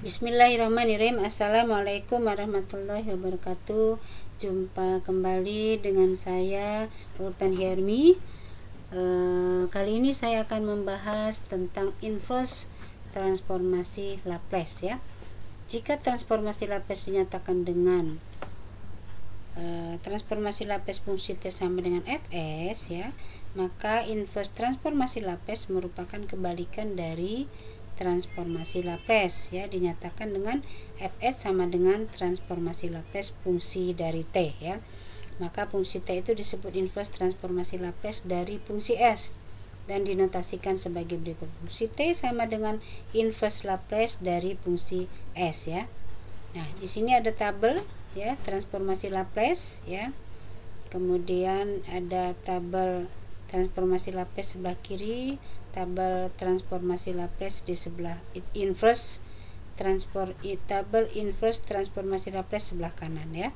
Bismillahirrahmanirrahim. Assalamualaikum warahmatullahi wabarakatuh. Jumpa kembali dengan saya Ulpan Hermi. Kali ini saya akan membahas tentang inverse transformasi Laplace ya. Jika transformasi Laplace dinyatakan dengan transformasi Laplace fungsi T sama dengan Fs ya, maka inverse transformasi Laplace merupakan kebalikan dari transformasi Laplace ya, dinyatakan dengan Fs sama dengan transformasi Laplace fungsi dari T ya. Maka fungsi T itu disebut inverse transformasi Laplace dari fungsi S dan dinotasikan sebagai berikut. Fungsi T sama dengan inverse Laplace dari fungsi S ya. Nah, di sini ada tabel ya transformasi Laplace ya. Kemudian ada tabel transformasi Laplace sebelah kiri, tabel transformasi Laplace di sebelah tabel inverse transformasi Laplace sebelah kanan ya.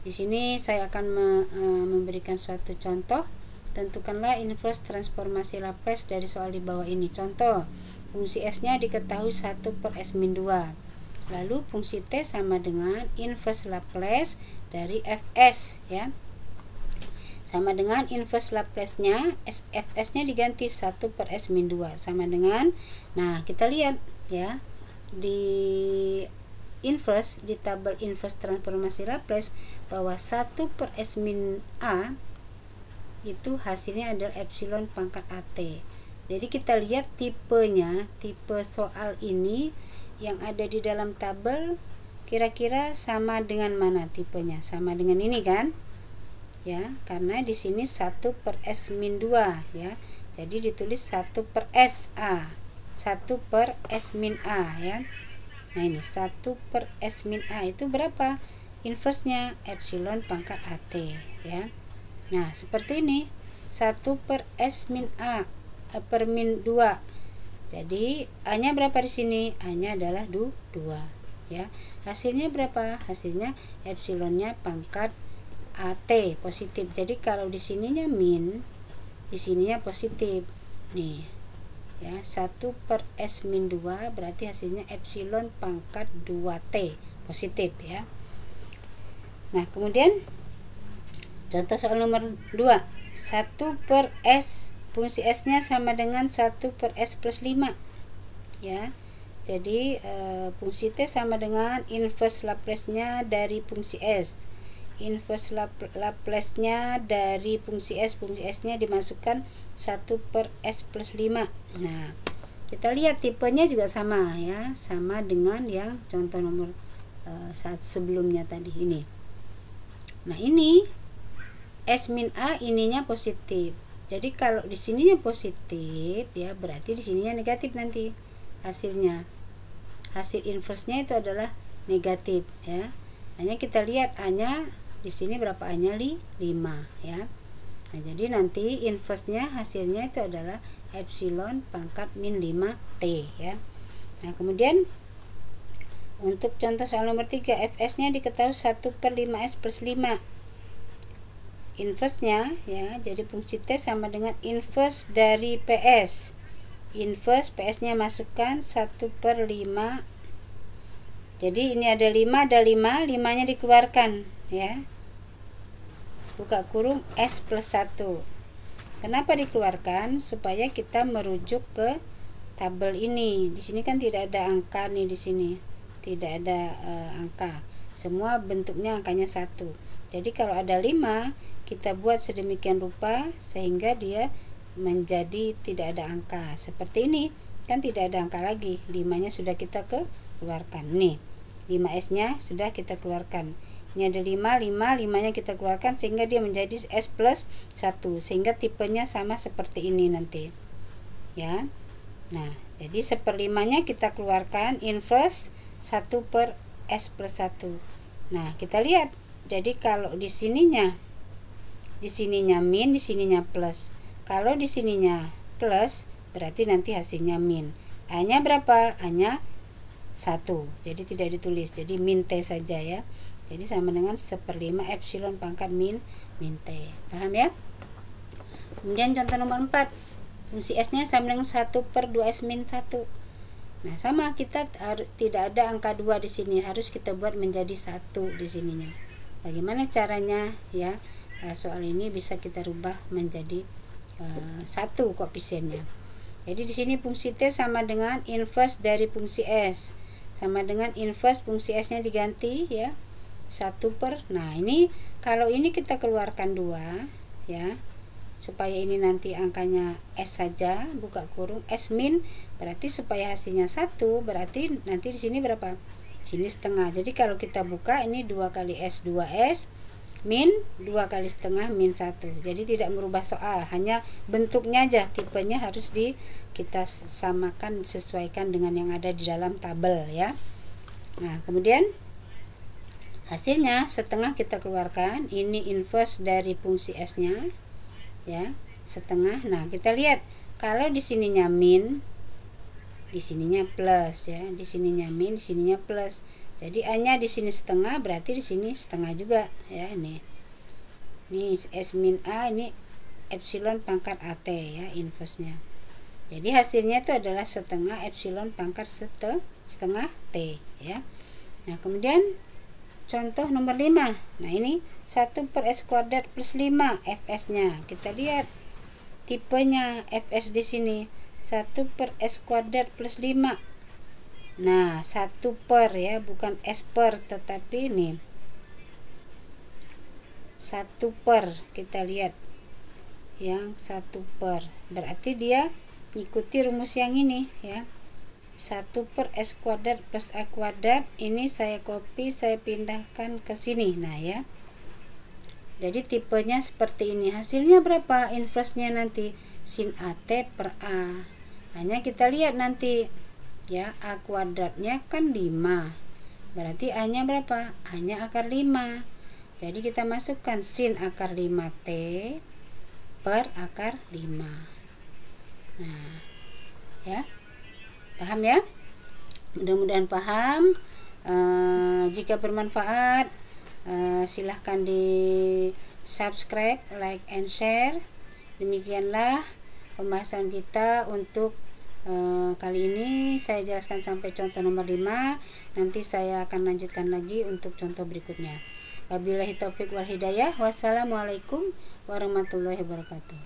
Di sini saya akan memberikan suatu contoh. Tentukanlah inverse transformasi Laplace dari soal di bawah ini. Contoh, fungsi S-nya diketahui 1/S-2. Lalu fungsi T sama dengan inverse Laplace dari Fs ya. Sama dengan inverse Laplace-nya, Fs-nya diganti 1/S-2 sama dengan, nah kita lihat ya, di inverse, di tabel inverse transformasi Laplace bahwa 1/S-A itu hasilnya adalah epsilon pangkat AT. Jadi kita lihat tipenya, tipe soal ini yang ada di dalam tabel kira-kira sama dengan mana tipenya? Sama dengan ini kan? Ya, karena di sini 1/S-2 ya. Jadi ditulis 1/SA. 1/S-A ya. Nah, ini 1/S-A itu berapa? Inverse-nya epsilon pangkat AT ya. Nah, seperti ini. 1/S-A per min 2. Jadi A-nya berapa di sini? A-nya adalah 2 ya. Hasilnya berapa? Hasilnya epsilonnya pangkat AT positif. Jadi kalau di sininya min, di sininya positif. Nih. Ya, 1/S-2 berarti hasilnya epsilon pangkat 2T positif ya. Nah, kemudian contoh soal nomor 2. 1/S, fungsi S-nya sama dengan 1/S+5 ya. Jadi fungsi T sama dengan inverse Laplace-nya dari fungsi S. Inverse Laplace-nya dari fungsi S-nya dimasukkan 1/S+5. Nah, kita lihat tipenya juga sama ya, sama dengan yang contoh nomor saat sebelumnya tadi ini. Nah, ini S-A ininya positif. Jadi kalau di sininya positif ya, berarti di sininya negatif nanti hasilnya. Hasil inverse-nya itu adalah negatif ya. Hanya kita lihat A-nya di sini berapa? A-nya 5 ya. Nah, jadi nanti inverse-nya hasilnya itu adalah epsilon pangkat min 5T ya. Nah, kemudian untuk contoh soal nomor 3, Fs-nya diketahui 1/5S+5. Inverse-nya ya, jadi fungsi T sama dengan inverse dari PS. Inverse PS-nya masukkan 1/5. Jadi ini ada 5, 5-nya dikeluarkan ya. Buka kurung S+1. Kenapa dikeluarkan? Supaya kita merujuk ke tabel ini. Di sini kan tidak ada angka nih, di sini tidak ada angka. Semua bentuknya angkanya 1. Jadi kalau ada 5, kita buat sedemikian rupa sehingga dia menjadi tidak ada angka. Seperti ini, kan tidak ada angka lagi. 5-nya sudah kita keluarkan. Nih, 5S-nya sudah kita keluarkan. Ini ada 5-nya kita keluarkan sehingga dia menjadi S+1. Sehingga tipenya sama seperti ini nanti. Ya. Nah, jadi 1/5-nya kita keluarkan inverse 1/S+1. Nah, kita lihat. Jadi kalau di sininya min, di sininya plus. Kalau di sininya plus, berarti nanti hasilnya min. A-nya berapa? A-nya 1. Jadi tidak ditulis. Jadi min T saja ya. Jadi sama dengan 1/5 epsilon pangkat min T. Paham ya? Kemudian contoh nomor 4. Fungsi S-nya sama dengan 1/2S-1. Nah, sama, kita tidak ada angka 2 di sini, harus kita buat menjadi 1 di sininya. Bagaimana caranya ya? Soal ini bisa kita rubah menjadi 1 koefisiennya. Jadi di sini fungsi T sama dengan inverse dari fungsi S. Sama dengan inverse fungsi S-nya diganti ya. 1 per. Nah, ini kalau ini kita keluarkan 2 ya. Supaya ini nanti angkanya S saja, buka kurung S min, berarti supaya hasilnya 1, berarti nanti di sini berapa? Sini setengah. Jadi kalau kita buka ini 2 kali S 2S min 2 kali setengah min 1. Jadi tidak merubah soal, hanya bentuknya aja, tipenya harus kita samakan, sesuaikan dengan yang ada di dalam tabel ya. Nah, kemudian hasilnya setengah kita keluarkan, ini inverse dari fungsi S-nya ya, setengah. Nah, kita lihat kalau di sininya min, di sininya plus ya, di sininya min, di sininya plus. Jadi A-nya di sini setengah, berarti di sini setengah juga ya. Ini S min A, ini epsilon pangkat AT ya, inverse-nya. Jadi hasilnya itu adalah setengah epsilon pangkat setengah T ya. Nah, kemudian contoh nomor 5. Nah, ini 1 per S kuadrat plus 5 Fs-nya. Kita lihat tipenya Fs di sini 1 per S kuadrat plus 5. Nah, 1 per ya, bukan S per, tetapi ini 1 per. Kita lihat yang 1 per. Berarti dia ikuti rumus yang ini ya. 1 per S kuadrat plus A kuadrat, ini saya copy, saya pindahkan ke sini. Nah ya, jadi tipenya seperti ini. Hasilnya berapa? Inverse-nya nanti sin AT per A. Hanya kita lihat nanti ya, A kuadratnya kan 5, berarti A nya berapa? A nya akar 5. Jadi kita masukkan sin akar 5T per akar 5. Nah ya, paham ya? Mudah-mudahan paham. Jika bermanfaat, silahkan di subscribe, like, and share. Demikianlah pembahasan kita untuk kali ini. Saya jelaskan sampai contoh nomor 5. Nanti saya akan lanjutkan lagi untuk contoh berikutnya. Wabillahi taufiq wal hidayah. Wassalamualaikum warahmatullahi wabarakatuh.